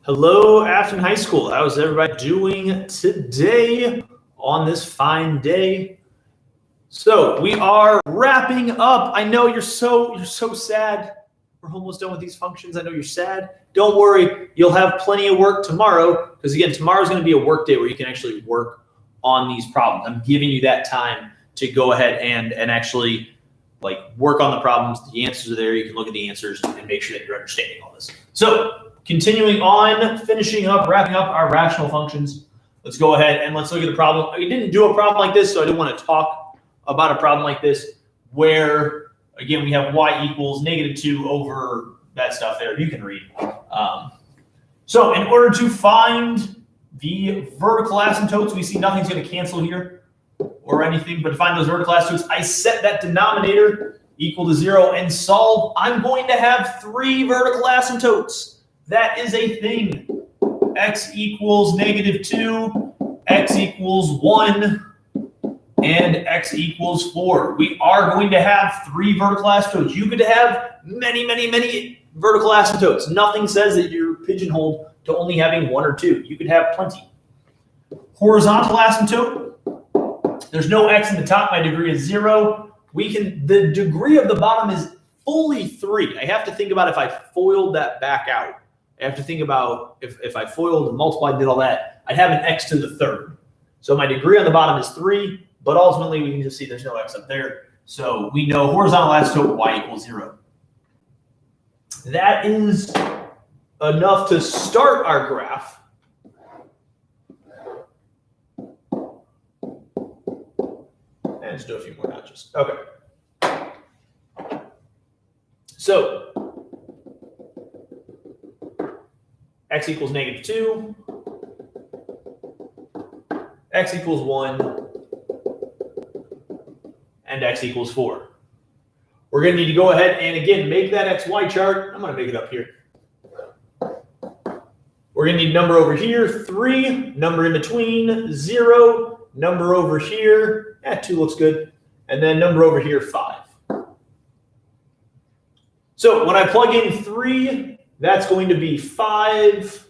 Hello, Afton High School. How's everybody doing today on this fine day? So we are wrapping up. I know you're so sad. We're almost done with these functions. I know you're sad. Don't worry, you'll have plenty of work tomorrow because again, tomorrow's going to be a work day where you can actually work on these problems. I'm giving you that time to go ahead and actually work on the problems. The answers are there. You can look at the answers and make sure that you're understanding all this. So continuing on, finishing up, wrapping up our rational functions. Let's go ahead and let's look at the problem. I didn't do a problem like this, so I didn't want to talk about a problem like this where, again, we have y equals -2 over that stuff there. You can read. So in order to find the vertical asymptotes, we see nothing's going to cancel here or anything, but to find those vertical asymptotes, I set that denominator equal to 0 and solve. I'm going to have 3 vertical asymptotes. That is a thing. X equals -2, x equals 1, and x equals 4. We are going to have 3 vertical asymptotes. You could have many vertical asymptotes. Nothing says that you're pigeonholed to only having 1 or 2. You could have plenty. Horizontal asymptote. There's no x in the top. My degree is 0. The degree of the bottom is fully 3. I have to think about if I FOILed that back out. I have to think about if I FOILed and multiplied, did all that, I'd have an x to the 3rd. So my degree on the bottom is 3, but ultimately we can just see there's no x up there. So we know horizontal asymptote y equals 0. That is enough to start our graph. And let's do a few more notches. Okay. So x equals -2, x equals 1, and x equals 4. We're going to need to go ahead and, again, make that xy chart. I'm going to make it up here. We're going to need number over here, 3, number in between, 0, number over here, 2 looks good, and then number over here, 5. So when I plug in 3, that's going to be 5.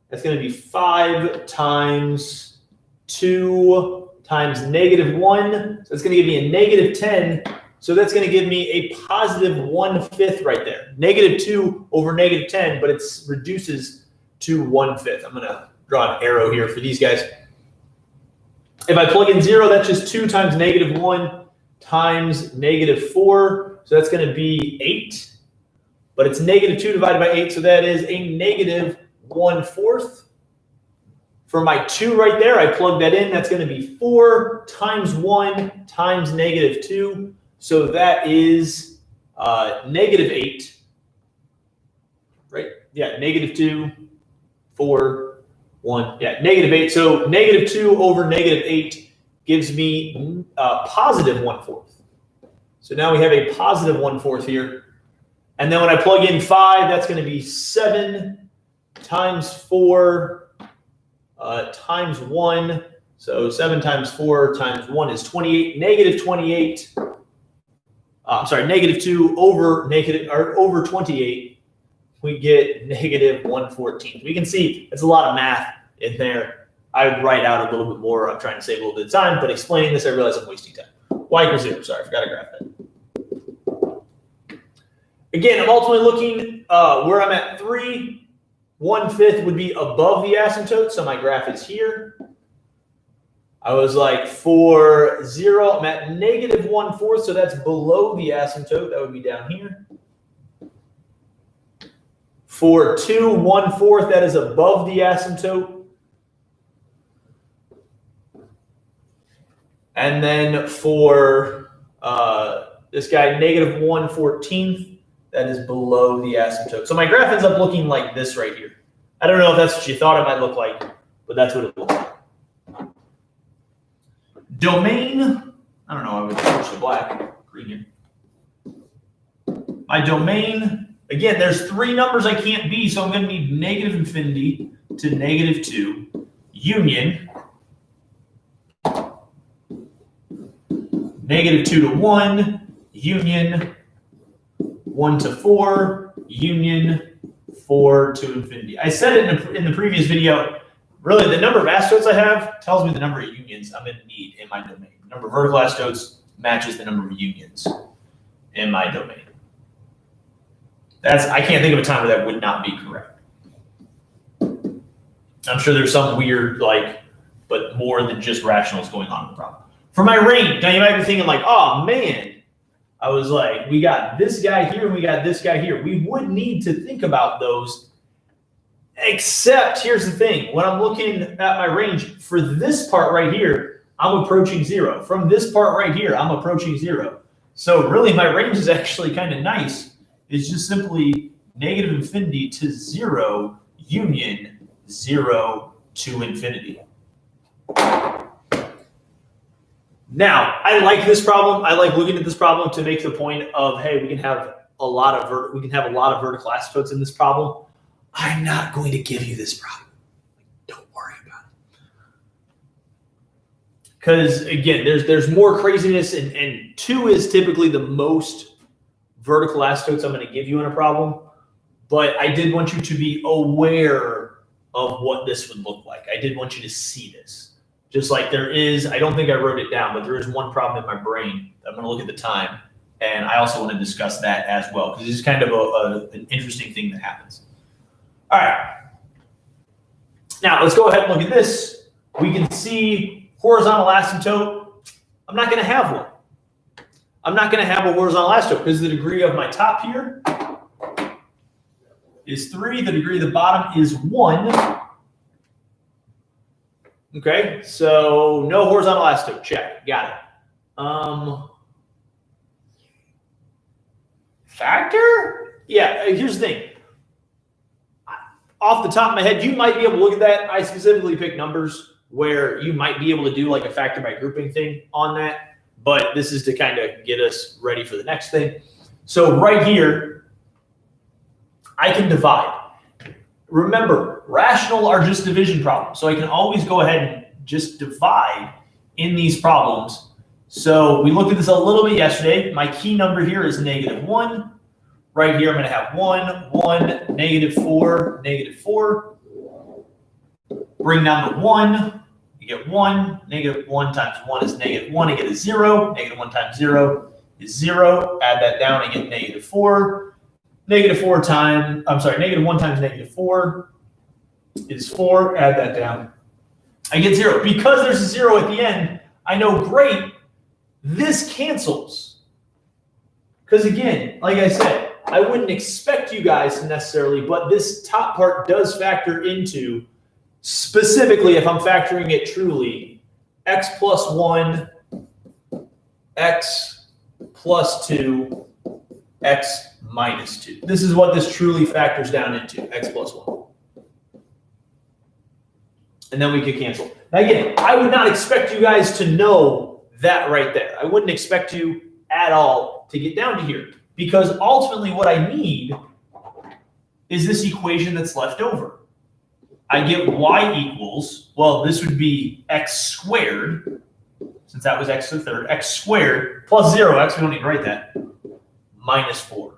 That's going to be 5 times 2 times -1. So it's going to give me a -10. So that's going to give me a positive 1/5 right there. -2 over -10, but it reduces to 1/5. I'm going to draw an arrow here for these guys. If I plug in 0, that's just 2 times -1 times -4. So that's going to be 8. But it's -2 divided by 8, so that is a -1/4. For my 2 right there, I plug that in. That's going to be 4 times 1 times -2. So that is -8. Right? Yeah, -2, 4, 1. Yeah, -8. So -2 over -8 gives me positive 1/4. So now we have a positive 1/4 here. And then when I plug in 5, that's going to be 7 times 4 times 1. So 7 times 4 times 1 is 28. -28. I'm sorry, -2 over 28. We get -1/14. We can see it's a lot of math in there. I would write out a little bit more. I'm trying to save a little bit of time, but explaining this, I realize I'm wasting time. Y equals 0. Sorry, I forgot to graph that. Again, I'm ultimately looking where I'm at 3. 1/5 would be above the asymptote, so my graph is here. I was like, for 0, I'm at -1/4, so that's below the asymptote. That would be down here. For 2, 1/4, that is above the asymptote. And then for this guy, -1/14, that is below the asymptote. So my graph ends up looking like this right here. I don't know if that's what you thought it might look like, but that's what it looks like. Domain, I don't know, I would switch to black, green here. My domain, again, there's 3 numbers I can't be, so I'm going to need -infinity to -2, union, -2 to 1, union, 1 to 4, union, 4 to infinity. I said it in the previous video. Really, the number of asymptotes I have tells me the number of unions I'm going to need in my domain. The number of vertical asymptotes matches the number of unions in my domain. I can't think of a time where that would not be correct. I'm sure there's some weird, but more than just rationals going on in the problem. For my range, now you might be thinking oh man, I was like, we got this guy here and we got this guy here. We would need to think about those, except here's the thing. When I'm looking at my range, for this part right here, I'm approaching 0. From this part right here, I'm approaching 0. So really my range is actually kind of nice. It's just simply negative infinity to 0 union 0 to infinity. Now, I like this problem. I like looking at this problem to make the point of, hey, we can have a lot of vertical asymptotes in this problem. I'm not going to give you this problem. Don't worry about it. Because again, there's more craziness, and 2 is typically the most vertical asymptotes I'm going to give you in a problem. But I did want you to be aware of what this would look like. I did want you to see this. Just like there is, I don't think I wrote it down, but there is one problem in my brain. I'm going to look at the time, and I also want to discuss that as well, because this is kind of an interesting thing that happens. All right. Now, let's go ahead and look at this. We can see horizontal asymptote. I'm not going to have one. I'm not going to have a horizontal asymptote because the degree of my top here is 3. The degree of the bottom is 1. Okay, so no horizontal asymptote. Check. Got it. Factor? Yeah, here's the thing. Off the top of my head, you might be able to look at that. I specifically picked numbers where you might be able to do like a factor by grouping thing on that. But this is to kind of get us ready for the next thing. So right here, I can divide. Remember, rational are just division problems. So I can always go ahead and just divide in these problems. So we looked at this a little bit yesterday. My key number here is -1. Right here, I'm going to have 1, 1, -4, -4. Bring down the 1. You get 1. -1 times 1 is -1. I get a 0. -1 times 0 is 0. Add that down. I get -4. -1 times -4 is 4. Add that down. I get 0. Because there's a 0 at the end, I know, great, this cancels. Because again, like I said, I wouldn't expect you guys to necessarily, but this top part does factor into, specifically if I'm factoring it truly, x plus 1, x plus 2, x minus 2. This is what this truly factors down into, x plus 1. And then we could cancel. Now again, I would not expect you guys to know that right there. I wouldn't expect you at all to get down to here, because ultimately what I need is this equation that's left over. I get y equals, well, this would be x squared, since that was x to the third, x squared plus 0x, we don't need to write that, minus 4.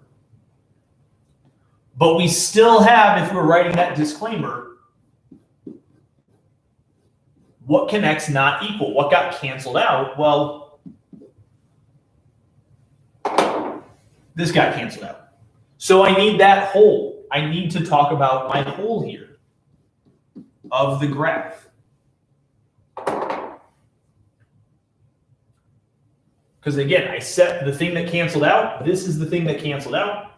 But we still have, if we're writing that disclaimer, what can x not equal? What got canceled out? Well, this got canceled out. So I need that whole. I need to talk about my whole here of the graph. Because again, I set the thing that canceled out. This is the thing that canceled out.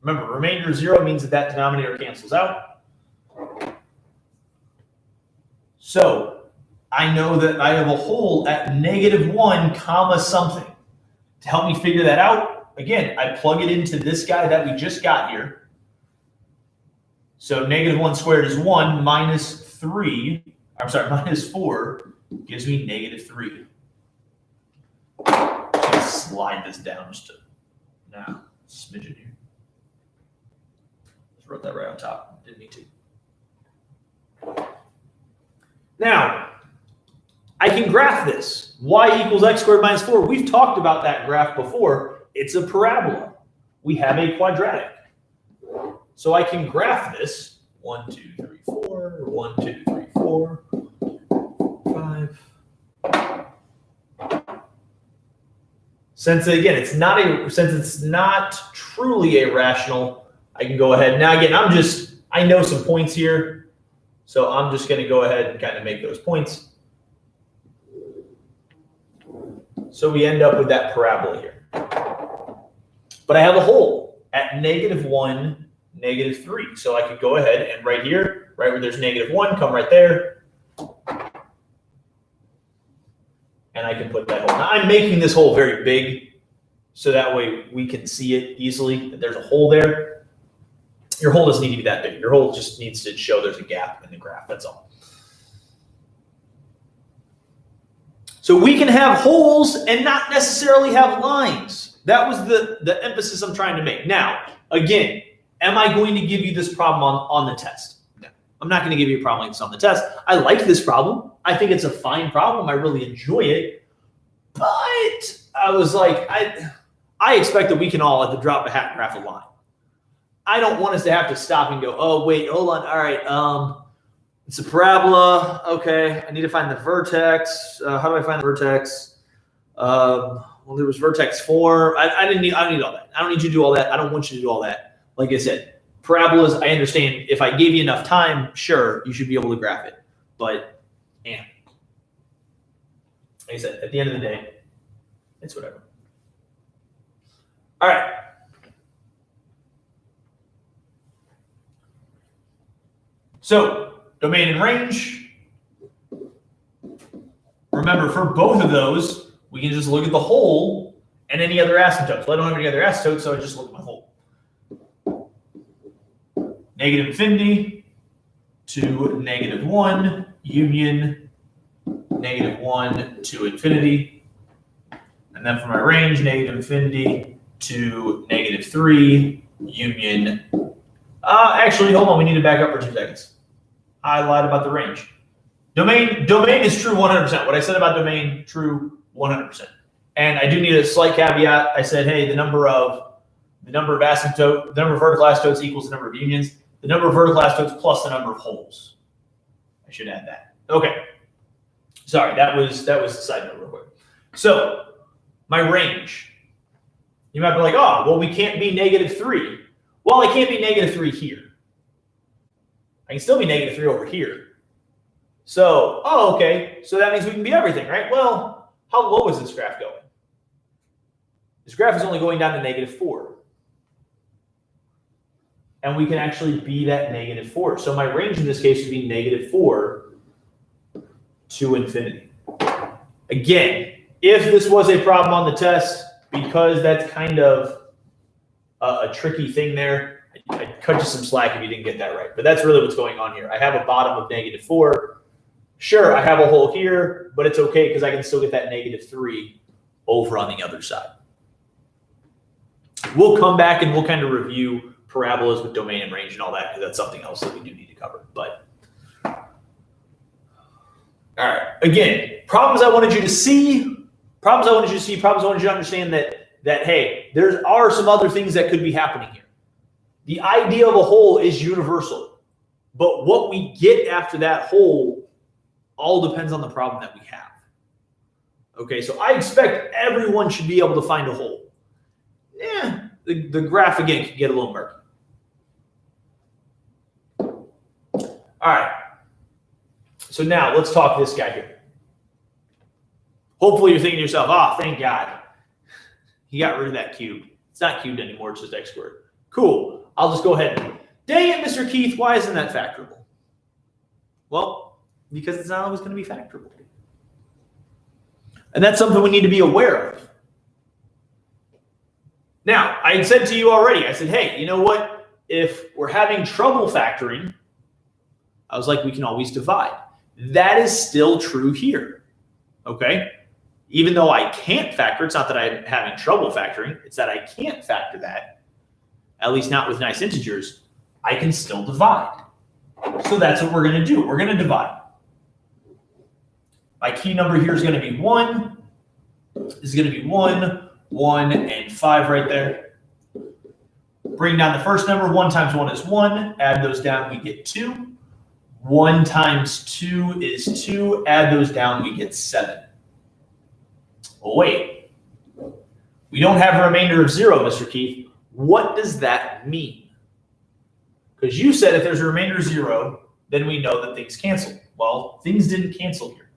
Remember, remainder of 0 means that that denominator cancels out. So I know that I have a whole at -1 comma something. To help me figure that out, again, I plug it into this guy that we just got here. So -1 squared is 1 minus 3. I'm sorry, minus 4 gives me -3. Let's slide this down just to now, smidgen here. Just wrote that right on top. Didn't need to. Now, I can graph this. Y equals x squared minus 4. We've talked about that graph before. It's a parabola. We have a quadratic. So I can graph this 1, 2, 3, 4, 1, 2, 3, 4, 5. Since again, it's not truly a rational, I can go ahead. Now again, I know some points here, so I'm just going to go ahead and kind of make those points. So we end up with that parabola here. But I have a hole at -1, -3. So I could go ahead and right here, right where there's -1, come right there. And I can put that hole. Now I'm making this hole very big, so that way we can see it easily, that there's a hole there. Your hole doesn't need to be that big. Your hole just needs to show there's a gap in the graph, that's all. So we can have holes and not necessarily have lines. That was the emphasis I'm trying to make. Now, again, am I going to give you this problem on the test? No, I'm not going to give you a problem like this on the test. I like this problem. I think it's a fine problem. I really enjoy it. But I was like, I expect that we can all, at the drop of a hat, graph a line. I don't want us to have to stop and go, oh, wait, hold on. All right, it's a parabola. Okay, I need to find the vertex. How do I find the vertex? Well, there was vertex 4. I don't need all that. I don't need you to do all that. I don't want you to do all that. Like I said, parabolas, I understand. If I gave you enough time, sure, you should be able to graph it. But, yeah. Like I said, at the end of the day, it's whatever. All right. So, domain and range. Remember, for both of those, we can just look at the hole and any other asymptotes. Well, I don't have any other asymptotes, so I just look at my hole. Negative infinity to -1 union -1 to infinity. And then for my range, negative infinity to -3 union. Actually, hold on. We need to back up for 2 seconds. I lied about the range. Domain is true 100%. What I said about domain, true 100%. And I do need a slight caveat. I said, hey, the number of vertical asymptotes equals the number of unions. The number of vertical asymptotes plus the number of holes. I should add that. Okay. Sorry, that was the side note real quick. So my range. You might be like, oh, well, we can't be -3. Well, I can't be -3 here. I can still be -3 over here. So, oh, okay. So that means we can be everything, right? Well, how low is this graph going? This graph is only going down to -4. And we can actually be that -4. So my range in this case would be -4 to infinity. Again, if this was a problem on the test, because that's kind of a tricky thing there, I'd cut you some slack if you didn't get that right. But that's really what's going on here. I have a bottom of -4. Sure, I have a hole here, but it's okay because I can still get that -3 over on the other side. We'll come back and we'll kind of review parabolas with domain and range and all that, because that's something else that we do need to cover. But all right, again, problems I wanted you to see, problems I wanted you to understand that hey, there are some other things that could be happening here. The idea of a hole is universal, but what we get after that hole all depends on the problem that we have. Okay, so I expect everyone should be able to find a hole. Yeah, the graph again can get a little murky. All right, so now let's talk this guy here. Hopefully you're thinking to yourself, oh, thank God. He got rid of that cube. It's not cubed anymore, it's just x squared. Cool. I'll just go ahead and, dang it, Mr. Keith, why isn't that factorable? Well, because it's not always going to be factorable. And that's something we need to be aware of. Now, I had said to you already, I said, hey, you know what? If we're having trouble factoring, I was like, we can always divide. That is still true here, okay? Even though I can't factor, it's not that I'm having trouble factoring, it's that I can't factor that, at least not with nice integers, I can still divide. So that's what we're going to do. We're going to divide. My key number here is going to be 1. This is going to be 1, 1, and 5 right there. Bring down the first number. 1 times 1 is 1. Add those down, we get 2. 1 times 2 is 2. Add those down, we get 7. Well, wait. We don't have a remainder of 0, Mr. Keith. What does that mean? Because you said if there's a remainder of 0, then we know that things cancel. Well, things didn't cancel here.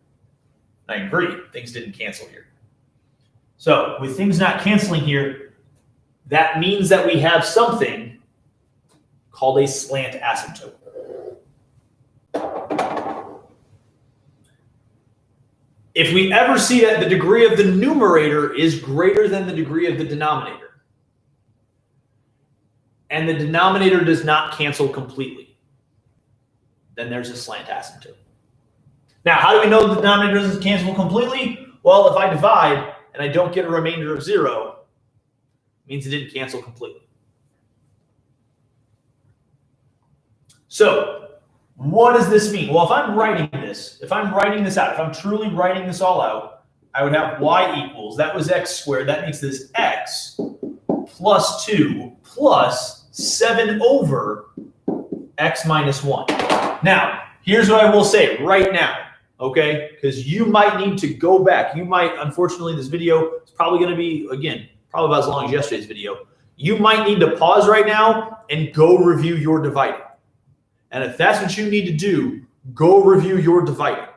I agree, things didn't cancel here. So with things not canceling here, that means that we have something called a slant asymptote. If we ever see that the degree of the numerator is greater than the degree of the denominator, and the denominator does not cancel completely, then there's a slant asymptote. Now, how do we know the denominator doesn't cancel completely? Well, if I divide and I don't get a remainder of 0, it means it didn't cancel completely. So what does this mean? Well, if I'm writing this out, if I'm truly writing this all out, I would have y equals, that was x squared, that makes this x plus 2 plus 7 over x minus 1. Now, here's what I will say right now, okay? Because you might need to go back. You might, unfortunately, this video is probably going to be, again, probably about as long as yesterday's video. You might need to pause right now and go review your dividing. And if that's what you need to do, go review your dividing.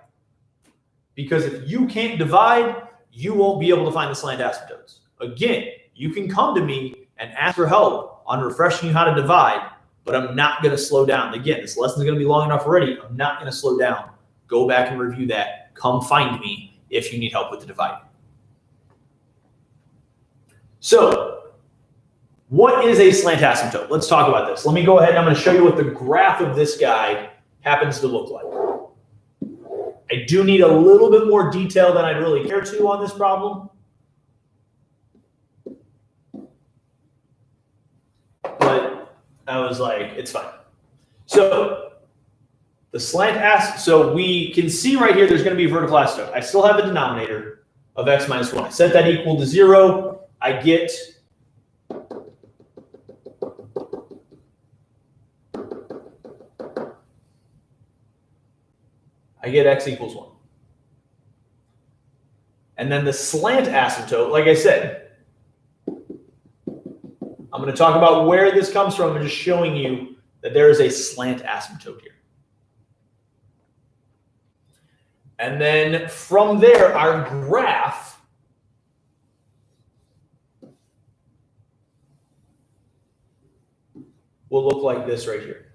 Because if you can't divide, you won't be able to find the slant asymptotes. Again, you can come to me and ask for help on refreshing you how to divide, but I'm not going to slow down. Again, this lesson is going to be long enough already. I'm not going to slow down. Go back and review that. Come find me if you need help with the dividing. So, what is a slant asymptote? Let's talk about this. Let me go ahead and I'm going to show you what the graph of this guy happens to look like. I do need a little bit more detail than I'd really care to on this problem. But I was like, it's fine. So the slant asymptote, so we can see right here there's going to be a vertical asymptote. I still have a denominator of x minus 1. I set that equal to 0. I get x equals 1. And then the slant asymptote, like I said, I'm going to talk about where this comes from and just showing you that there is a slant asymptote here. And then from there, our graph will look like this right here.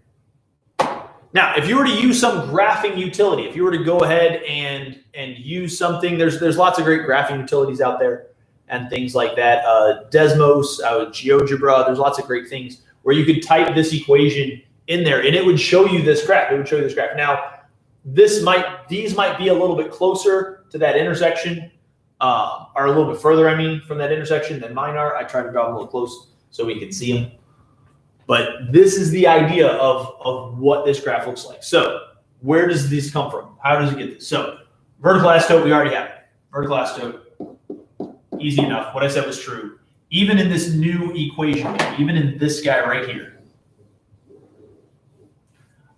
Now, if you were to use some graphing utility, if you were to go ahead and use something, there's lots of great graphing utilities out there and things like that. Desmos, GeoGebra, there's lots of great things where you could type this equation in there and it would show you this graph. It would show you this graph. Now, these might be a little bit closer to that intersection, or a little bit further, I mean, from that intersection than mine are. I try to draw them a little close so we can see them. But this is the idea of what this graph looks like. So where does this come from? How does it get this? So vertical asymptote, we already have it. Vertical asymptote, easy enough. What I said was true. Even in this new equation, even in this guy right here,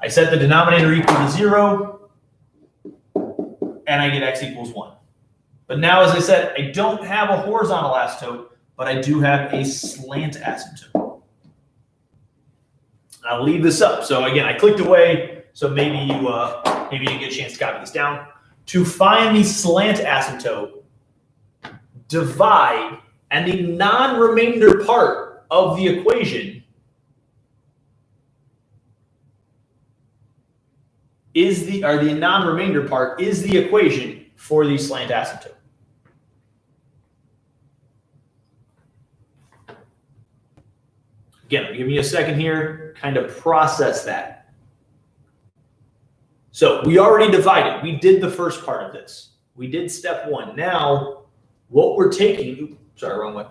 I set the denominator equal to 0, and I get x equals 1. But now, as I said, I don't have a horizontal asymptote, but I do have a slant asymptote. I'll leave this up. So again, I clicked away, so maybe you didn't get a chance to copy this down. To find the slant asymptote, divide, and the non-remainder part of the equation is the non-remainder part is the equation for the slant asymptote. Again, give me a second here, kind of process that. So we already divided. We did the first part of this. We did step 1. Now, what we're taking, wrong way.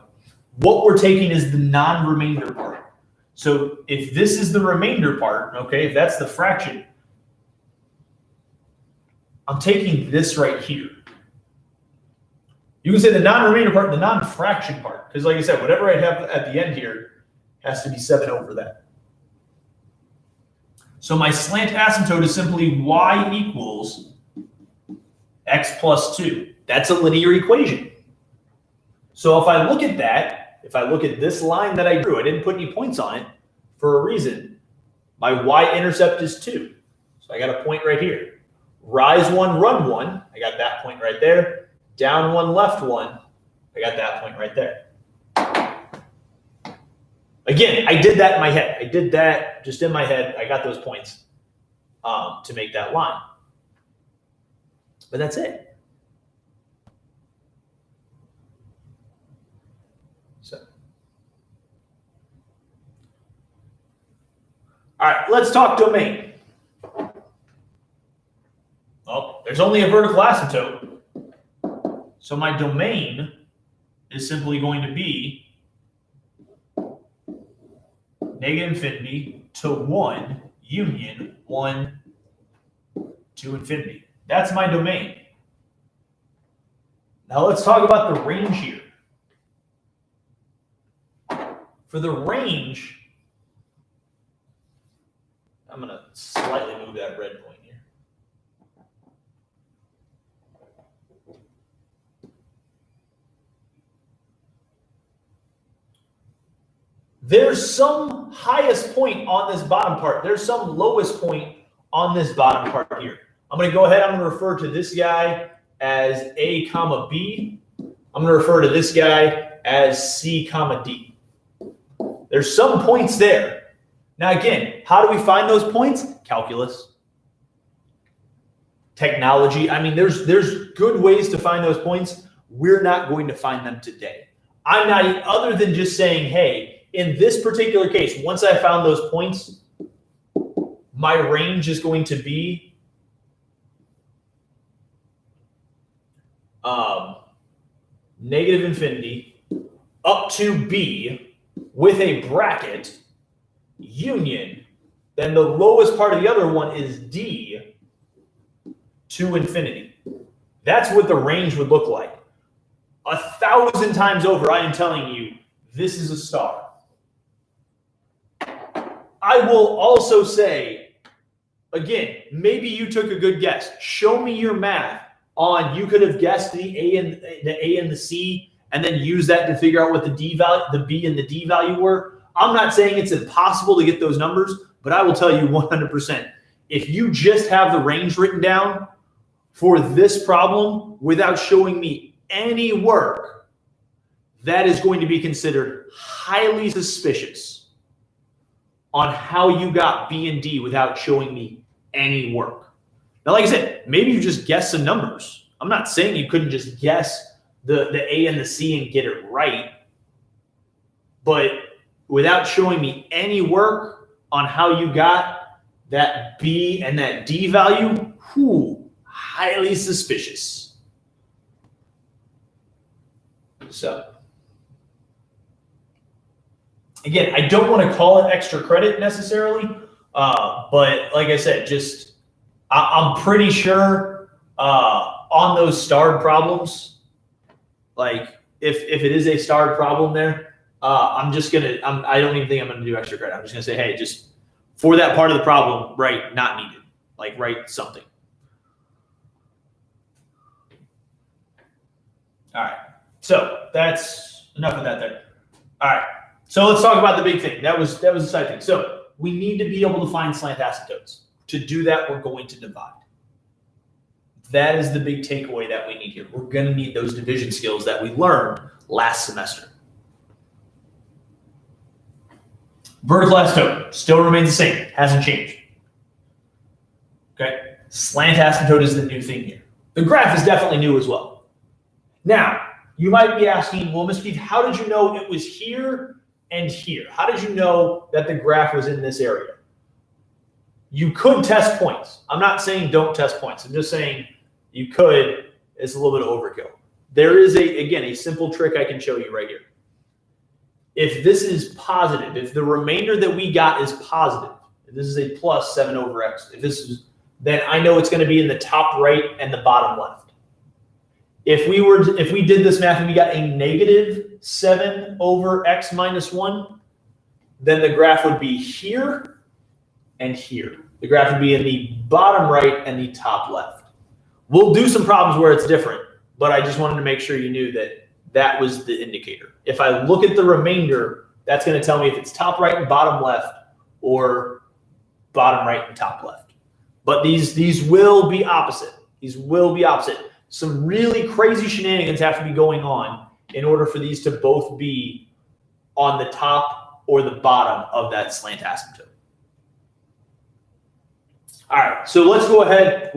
What we're taking is the non-remainder part. So if this is the remainder part, okay, if that's the fraction, I'm taking this right here. You can say the non-remainder part, the non-fraction part, because like I said, whatever I have at the end here Has to be 7 over that. So my slant asymptote is simply y equals x plus 2. That's a linear equation. So if I look at that, if I look at this line that I drew, I didn't put any points on it for a reason. My y-intercept is 2. So I got a point right here. Rise 1, run 1. I got that point right there. Down 1, left 1. I got that point right there. Again, I did that in my head. I did that just in my head. I got those points to make that line. But that's it. So, all right, let's talk domain. Well, there's only a vertical asymptote. So my domain is simply going to be negative infinity to 1 union 1 to infinity. That's my domain. Now let's talk about the range here. For the range, I'm going to slightly move that red point here. There's some highest point on this bottom part. There's some lowest point on this bottom part here. I'm going to go ahead. I'm going to refer to this guy as A comma B. I'm going to refer to this guy as C comma D. There's some points there. Now, again, how do we find those points? Calculus. Technology. I mean, there's good ways to find those points. We're not going to find them today. I'm not, other than just saying, hey, in this particular case, once I found those points, my range is going to be negative infinity up to B with a bracket union. Then the lowest part of the other one is D to infinity. That's what the range would look like. 1,000 times over, I am telling you, this is a star. I will also say, again, maybe you took a good guess. Show me your math on you could have guessed the A and the C and then use that to figure out what the D value, the B and the D value were. I'm not saying it's impossible to get those numbers, but I will tell you 100%. If you just have the range written down for this problem without showing me any work, that is going to be considered highly suspicious on how you got B and D without showing me any work. Now, like I said, maybe you just guessed some numbers. I'm not saying you couldn't just guess the A and the C and get it right, but without showing me any work on how you got that B and that D value, highly suspicious. So, again, I don't want to call it extra credit necessarily, but like I said, just I'm pretty sure on those starred problems, like if it is a starred problem there, I don't even think I'm gonna do extra credit. I'm just gonna say, hey, just for that part of the problem, write not needed, like write something. All right, so that's enough of that there. All right. So let's talk about the big thing. That was the side thing. So we need to be able to find slant asymptotes. To do that, we're going to divide. That is the big takeaway that we need here. We're going to need those division skills that we learned last semester. Vertical asymptote still remains the same. Hasn't changed. Okay. Slant asymptote is the new thing here. The graph is definitely new as well. Now, you might be asking, well, Mr. Keith, how did you know it was here and here? How did you know that the graph was in this area? You could test points. I'm not saying don't test points. I'm just saying you could. It's a little bit of overkill. There is, again, a simple trick I can show you right here. If this is positive, if the remainder that we got is positive, if this is a plus 7 over x, then I know it's going to be in the top right and the bottom left. If we did this math and we got a negative 7 over x minus 1, then the graph would be here and here. The graph would be in the bottom right and the top left. We'll do some problems where it's different, but I just wanted to make sure you knew that that was the indicator. If I look at the remainder, that's going to tell me if it's top right and bottom left or bottom right and top left. But these will be opposite. These will be opposite. Some really crazy shenanigans have to be going on in order for these to both be on the top or the bottom of that slant asymptote. All right, so let's go ahead.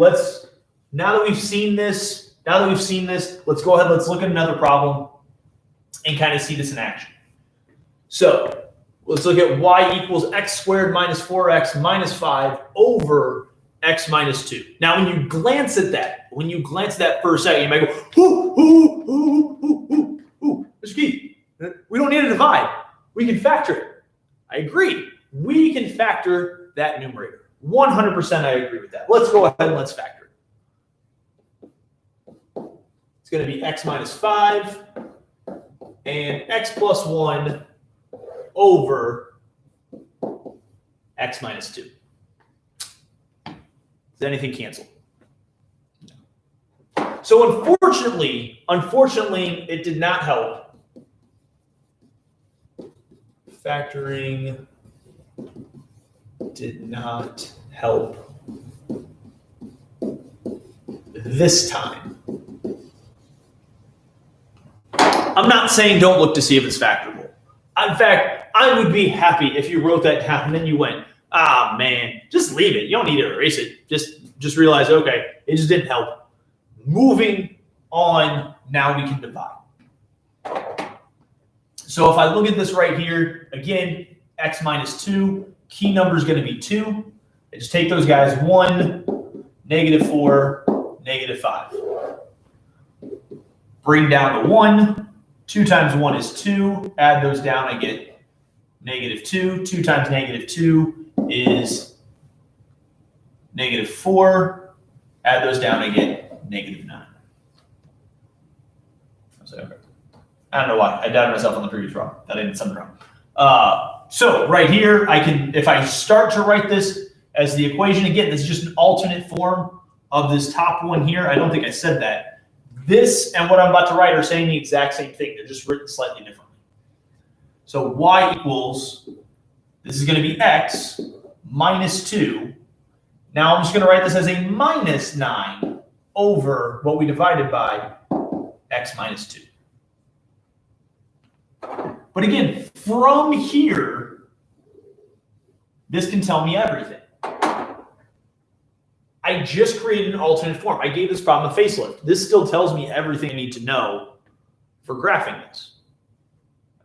Now that we've seen this, let's go ahead, let's look at another problem and kind of see this in action. So let's look at y equals x squared minus 4x minus 5 over x minus 2. Now, when you glance at that, for a second, you might go, Mr. Keith, we don't need to divide. We can factor it. I agree. We can factor that numerator. 100% I agree with that. Let's go ahead and let's factor it. It's going to be x minus 5 and x plus 1 over x minus 2. Does anything cancel? No. So unfortunately, it did not help. Factoring did not help this time. I'm not saying don't look to see if it's factorable. In fact, I would be happy if you wrote that down and then you went, ah, man, just leave it. You don't need to erase it. Just realize, okay, it just didn't help. Moving on, now we can divide. So if I look at this right here, again, x minus 2, key number is going to be 2. I just take those guys, 1, negative 4, negative 5. Bring down the 1. 2 times 1 is 2. Add those down, I get negative 2. 2 times negative 2 is negative 4. Add those down, I get negative 9. I don't know why. I doubted myself on the previous problem. That I did something wrong. So right here, I can, if I start to write this as the equation, again, this is just an alternate form of this top one here. I don't think I said that. This and what I'm about to write are saying the exact same thing. They're just written slightly differently. So y equals, this is going to be x minus 2. Now I'm just going to write this as a minus 9 over what we divided by, x minus 2. But again, from here, this can tell me everything. I just created an alternate form. I gave this problem a facelift. This still tells me everything I need to know for graphing this.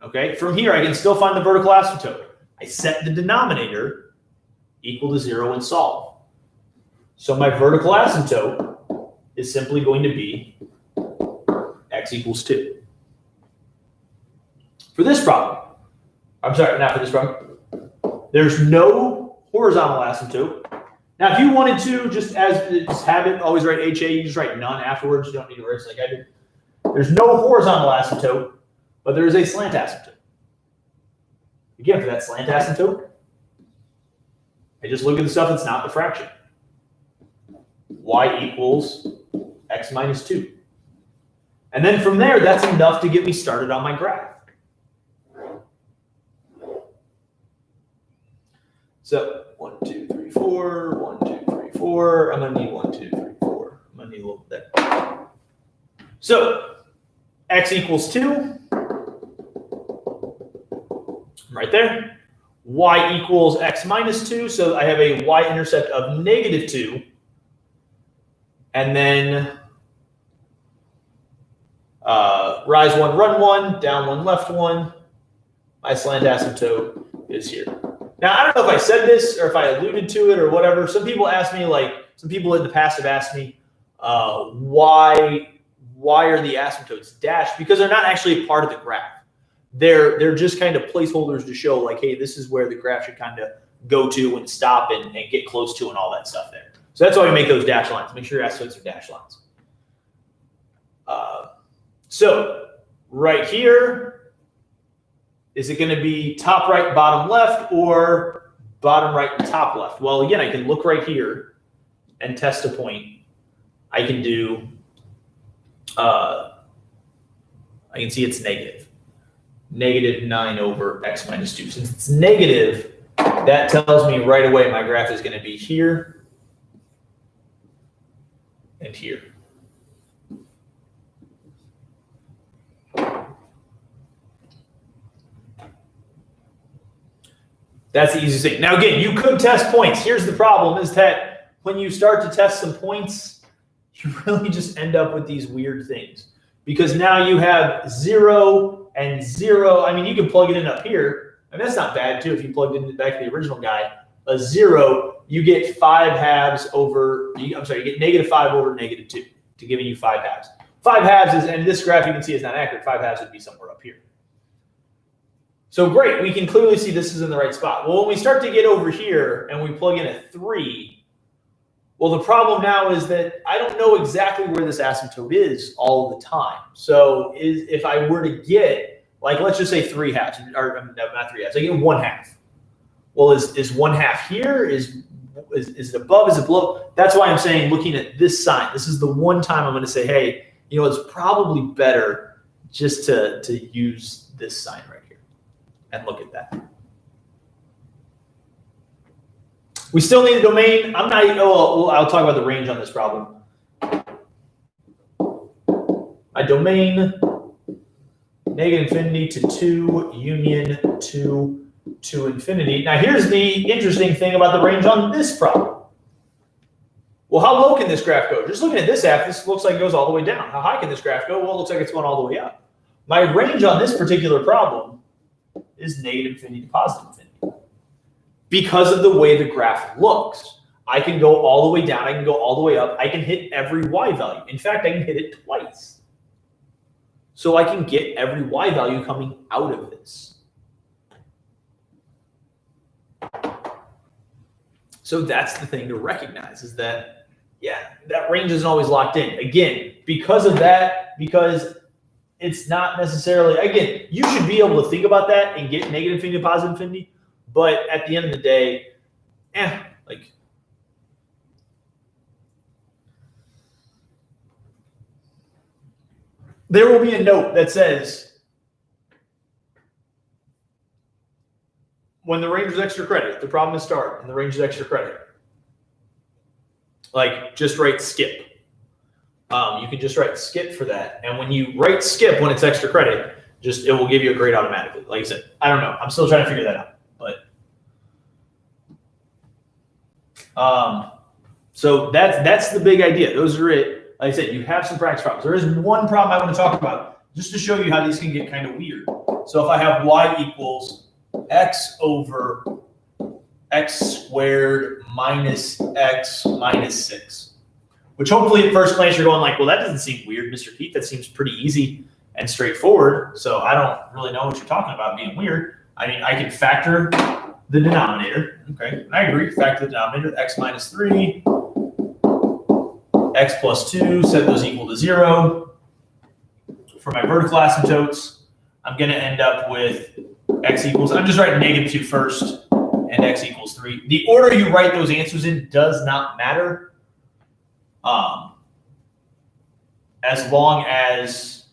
Okay, from here, I can still find the vertical asymptote. I set the denominator equal to 0 and solve. So my vertical asymptote is simply going to be x equals 2. For this problem, I'm sorry, not for this problem, there's no horizontal asymptote. Now, if you wanted to, just have it, always write HA, you just write none afterwards. You don't need to erase like I did. There's no horizontal asymptote, but there is a slant asymptote. Again, for that slant asymptote, I just look at the stuff that's not the fraction. Y equals x minus 2. And then from there, that's enough to get me started on my graph. So 1, 2, 3, 4, 1, 2, 3, 4. I'm going to need 1, 2, 3, 4. I'm going to need a little bit there. So x equals 2. Right there. Y equals x minus 2. So I have a y-intercept of negative 2. And then rise 1, run 1, down 1, left 1. My slant asymptote is here. Now, I don't know if I said this or if I alluded to it or whatever. Some people ask me, some people in the past have asked me, why are the asymptotes dashed? Because they're not actually a part of the graph. They're just kind of placeholders to show, like, hey, this is where the graph should kind of go to and stop and get close to and all that stuff there. So that's why we make those dashed lines. Make sure your asymptotes are dashed lines. So right here, Is it going to be top right, bottom left, or bottom right and top left? Well, again, I can look right here and test a point. I can do, I can see it's negative. Negative 9 over x minus 2. Since it's negative, that tells me right away my graph is going to be here and here. That's the easiest thing. Now, again, you could test points. Here's the problem is that when you start to test some points, you really just end up with these weird things. Because now you have 0 and 0. I mean, you can plug it in up here. And that's not bad, too, if you plugged it back to the original guy. A 0, you get 5 halves over, I'm sorry, you get negative 5 over negative 2 to giving you 5 halves. 5 halves is, and this graph you can see is not accurate. 5 halves would be somewhere up here. So great, we can clearly see this is in the right spot. Well, when we start to get over here and we plug in a 3, well, the problem now is that I don't know exactly where this asymptote is all the time. So if I were to get, like, let's just say 3 halves, or not 3 halves, I get 1 half. Well, is 1 half here? Is it above? Is it below? That's why I'm saying looking at this sign, this is the one time I'm going to say, hey, you know, it's probably better just to use this sign right here and look at that. We still need a domain. I'm not even, I'll talk about the range on this problem. A domain, negative infinity to 2, union 2 to infinity. Now, here's the interesting thing about the range on this problem. Well, how low can this graph go? Just looking at this graph, this looks like it goes all the way down. How high can this graph go? Well, it looks like it's going all the way up. My range on this particular problem is negative infinity to positive infinity. Because of the way the graph looks, I can go all the way down. I can go all the way up. I can hit every y value. In fact, I can hit it twice. So I can get every y value coming out of this. So that's the thing to recognize is that, yeah, that range isn't always locked in. Again, because of that, because it's not necessarily, again, you should be able to think about that and get negative infinity to positive infinity. But at the end of the day, like, there will be a note that says, when the range is extra credit, the problem is start, and the range is extra credit. Like, just write skip. You can just write skip for that. And when you write skip when it's extra credit, it will give you a grade automatically. Like I said, I don't know. I'm still trying to figure that out. So that's the big idea. Those are it. Like I said, you have some practice problems. There is one problem I want to talk about just to show you how these can get kind of weird. So if I have y equals x over x squared minus x minus 6, which hopefully at first glance you're going like, well, that doesn't seem weird, Mr. Keith. That seems pretty easy and straightforward. So I don't really know what you're talking about being weird. I mean, I can factor the denominator, okay, and I agree, factor the denominator, x minus 3, x plus 2, set those equal to 0. For my vertical asymptotes, I'm going to end up with x equals, I'm just writing negative 2 first, and x equals 3. The order you write those answers in does not matter, as long as,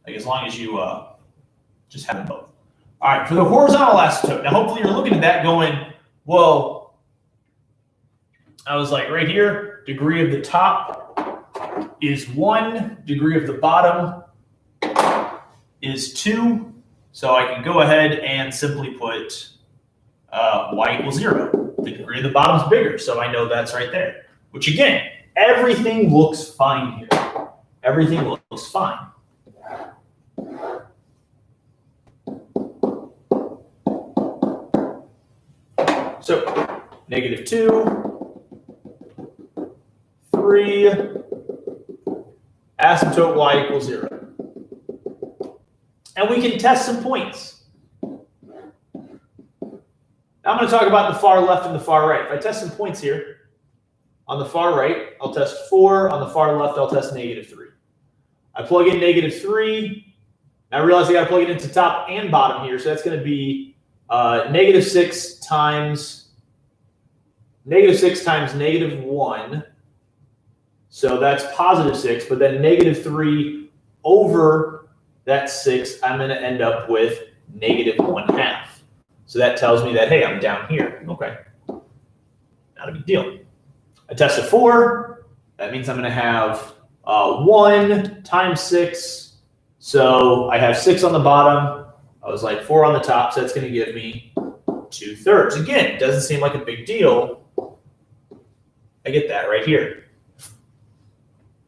as long as you just have them both. All right, for the horizontal asymptote, now hopefully you're looking at that going, well, I was like right here, degree of the top is 1, degree of the bottom is 2. So I can go ahead and simply put y equals 0. The degree of the bottom is bigger, so I know that's right there. Which again, everything looks fine here. Everything looks fine. So negative 2, 3, asymptote y equals 0. And we can test some points. Now I'm going to talk about the far left and the far right. If I test some points here, on the far right, I'll test 4. On the far left, I'll test negative 3. I plug in negative 3. I realize I got to plug it into top and bottom here. So that's going to be -6 times -1. So that's +6, but then -3 over that 6, I'm going to end up with -1/2. So that tells me that, hey, I'm down here. Okay. Not a big deal. I test a 4. That means I'm going to have 1 times 6. So I have 6 on the bottom. I was like 4 on the top. So that's going to give me 2/3. Again, it doesn't seem like a big deal. I get that right here.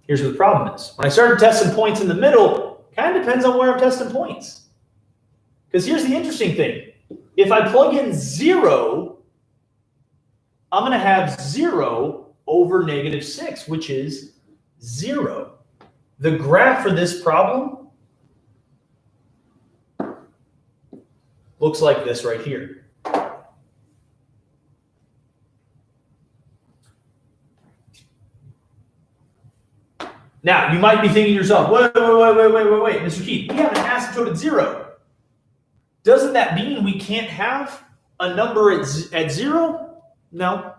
Here's what the problem is. When I started testing points in the middle, kind of depends on where I'm testing points. Because here's the interesting thing. If I plug in 0, I'm going to have 0 over -6, which is 0. The graph for this problem looks like this right here. Now, you might be thinking to yourself, wait, Mr. Keith, we have an asymptote at 0. Doesn't that mean we can't have a number at 0? No.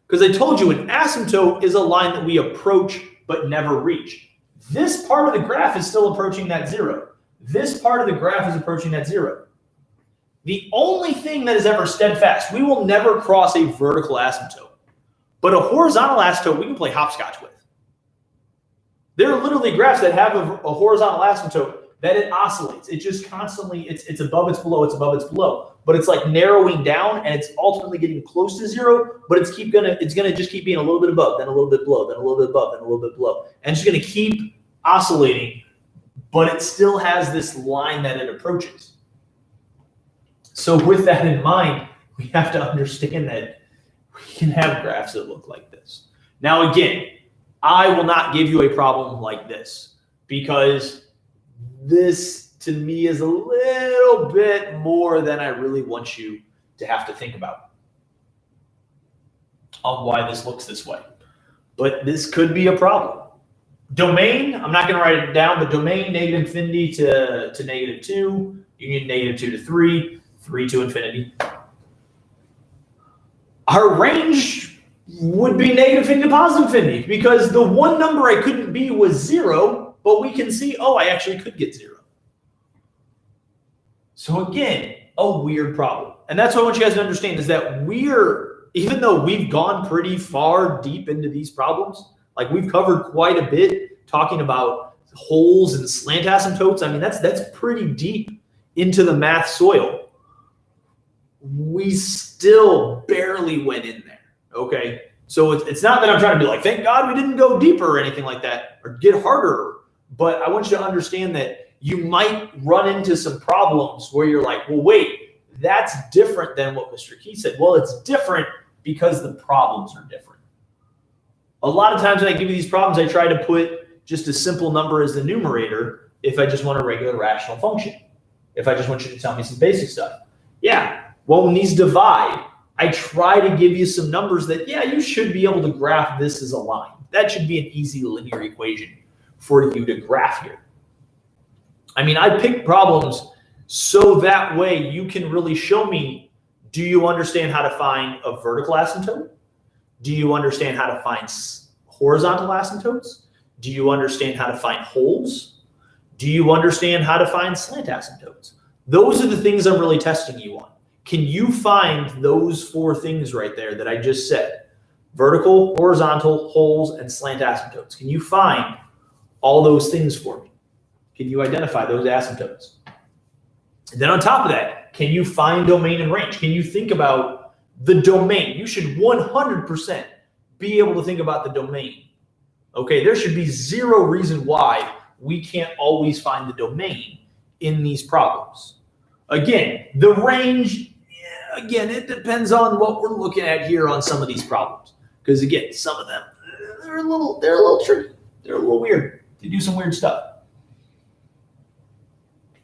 Because I told you an asymptote is a line that we approach but never reach. This part of the graph is still approaching that 0. This part of the graph is approaching that 0. The only thing that is ever steadfast, we will never cross a vertical asymptote. But a horizontal asymptote, we can play hopscotch with. There are literally graphs that have a horizontal asymptote that it oscillates. It just constantly, it's above, it's below, it's above, it's below. But it's like narrowing down, and it's ultimately getting close to 0, but it's gonna just keep being a little bit above, then a little bit below, then a little bit above, then a little bit below. And it's gonna keep oscillating, but it still has this line that it approaches. So with that in mind, we have to understand that we can have graphs that look like this. Now, again, I will not give you a problem like this because this to me is a little bit more than I really want you to have to think about on why this looks this way. But this could be a problem. Domain, I'm not going to write it down, but domain -infinity to -2, union -2 to 3, 3 to infinity. Our range would be -infinity to +infinity because the one number I couldn't be was 0, but we can see, oh, I actually could get 0. So again, a weird problem. And that's what I want you guys to understand is that even though we've gone pretty far deep into these problems, like we've covered quite a bit talking about holes and slant asymptotes. I mean, that's pretty deep into the math soil. We still barely went in there. Okay, so it's not that I'm trying to be like, thank God we didn't go deeper or anything like that or get harder. But I want you to understand that you might run into some problems where you're like, well, wait, that's different than what Mr. Key said. Well, it's different because the problems are different. A lot of times when I give you these problems, I try to put just a simple number as the numerator if I just want a regular rational function. If I just want you to tell me some basic stuff. Yeah, well, when these divide, I try to give you some numbers that, yeah, you should be able to graph this as a line. That should be an easy linear equation for you to graph here. I mean, I pick problems so that way you can really show me, do you understand how to find a vertical asymptote? Do you understand how to find horizontal asymptotes? Do you understand how to find holes? Do you understand how to find slant asymptotes? Those are the things I'm really testing you on. Can you find those 4 things right there that I just said? Vertical, horizontal, holes, and slant asymptotes. Can you find all those things for me? Can you identify those asymptotes? And then on top of that, can you find domain and range? Can you think about the domain? You should 100% be able to think about the domain. Okay, there should be 0 reason why we can't always find the domain in these problems. Again, the range, again, it depends on what we're looking at here on some of these problems. Because again, some of them, they're a little tricky. They're a little weird. They do some weird stuff.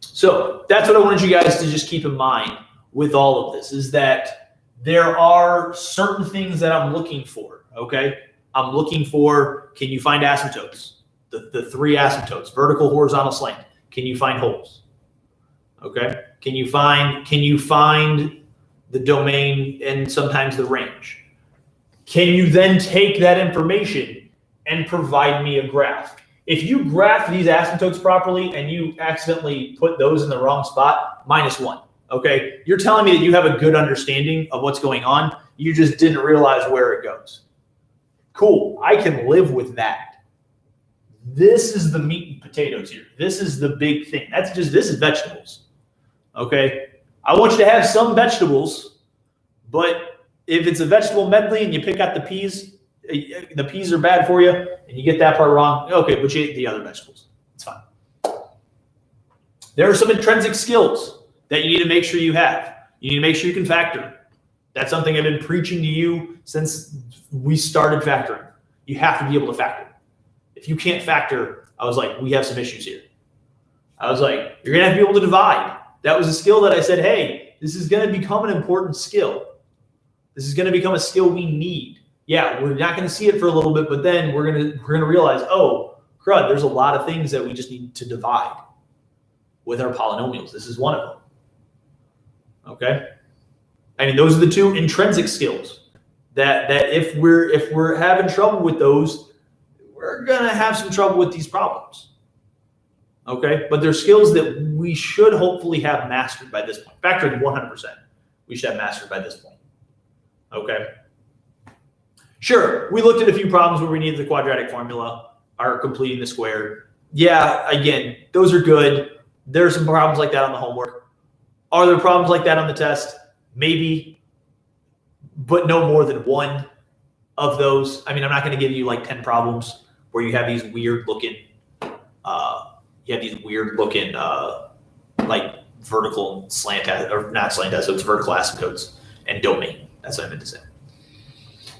So that's what I wanted you guys to just keep in mind with all of this, is that there are certain things that I'm looking for, okay? I'm looking for, can you find asymptotes? The 3 asymptotes, vertical, horizontal, slant. Can you find holes? Okay. Can you find the domain and sometimes the range? Can you then take that information and provide me a graph? If you graph these asymptotes properly and you accidentally put those in the wrong spot, -1. Okay. You're telling me that you have a good understanding of what's going on. You just didn't realize where it goes. Cool. I can live with that. This is the meat and potatoes here. This is the big thing. This is vegetables. Okay. I want you to have some vegetables, but if it's a vegetable medley and you pick out the peas are bad for you and you get that part wrong, okay, but you ate the other vegetables. It's fine. There are some intrinsic skills that you need to make sure you have. You need to make sure you can factor. That's something I've been preaching to you since we started factoring. You have to be able to factor. If you can't factor, I was like, we have some issues here. I was like, you're going to have to be able to divide. That was a skill that I said, hey, this is going to become an important skill. This is going to become a skill we need. Yeah, we're not going to see it for a little bit, but then we're going to realize, oh, crud, there's a lot of things that we just need to divide with our polynomials. This is one of them. Okay? I mean, those are the two intrinsic skills that if we're having trouble with those, we're gonna have some trouble with these problems. Okay, but they're skills that we should hopefully have mastered by this point. Factoring 100%, we should have mastered by this point. Okay. Sure, we looked at a few problems where we needed the quadratic formula or completing the square. Yeah, again, those are good. There are some problems like that on the homework. Are there problems like that on the test? Maybe, but no more than one of those. I mean, I'm not going to give you like 10 problems where you have these weird looking, like vertical slant, or not slant asymptotes, vertical asymptotes and domain. That's what I meant to say.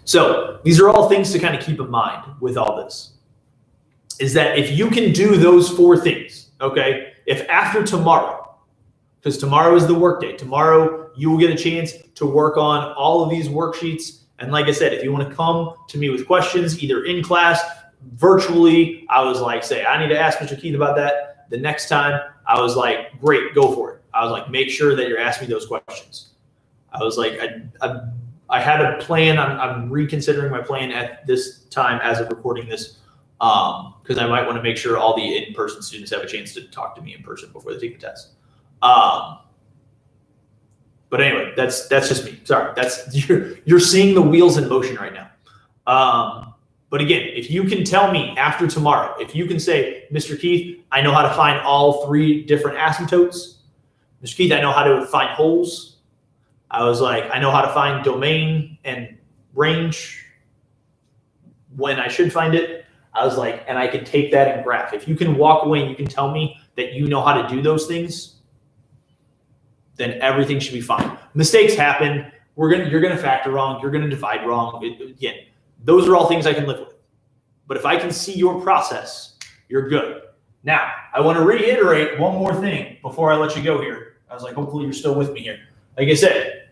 So these are all things to kind of keep in mind with all this, is that if you can do those 4 things, okay, if after tomorrow, because tomorrow is the work day. Tomorrow you will get a chance to work on all of these worksheets. And like I said, if you want to come to me with questions, either in class, virtually, I was like, say, I need to ask Mr. Keith about that. The next time, I was like, great, go for it. I was like, make sure that you're asking me those questions. I was like, I had a plan. I'm reconsidering my plan at this time as of recording this, because I might want to make sure all the in-person students have a chance to talk to me in person before they take the test. But anyway, that's just me. Sorry, you're seeing the wheels in motion right now. But again, if you can tell me after tomorrow, if you can say, Mr. Keith, I know how to find all 3 different asymptotes. Mr. Keith, I know how to find holes. I was like, I know how to find domain and range when I should find it. I was like, and I can take that and graph. If you can walk away and you can tell me that you know how to do those things, then everything should be fine. Mistakes happen. You're gonna factor wrong. You're gonna divide wrong. Again, those are all things I can live with. But if I can see your process, you're good. Now, I want to reiterate one more thing before I let you go here. I was like, hopefully you're still with me here. Like I said,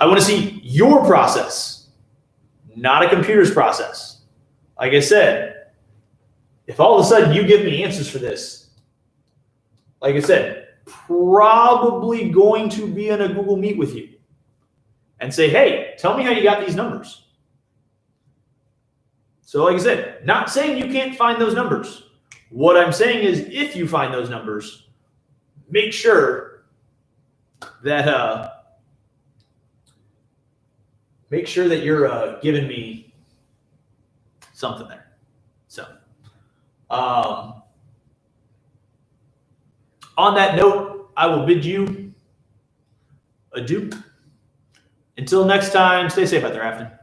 I want to see your process, not a computer's process. Like I said, if all of a sudden you give me answers for this, like I said, probably going to be in a Google Meet with you and say, hey, tell me how you got these numbers. So like I said, not saying you can't find those numbers. What I'm saying is if you find those numbers, make sure that you're giving me something there. So on that note, I will bid you adieu. Until next time, stay safe out there, Afton.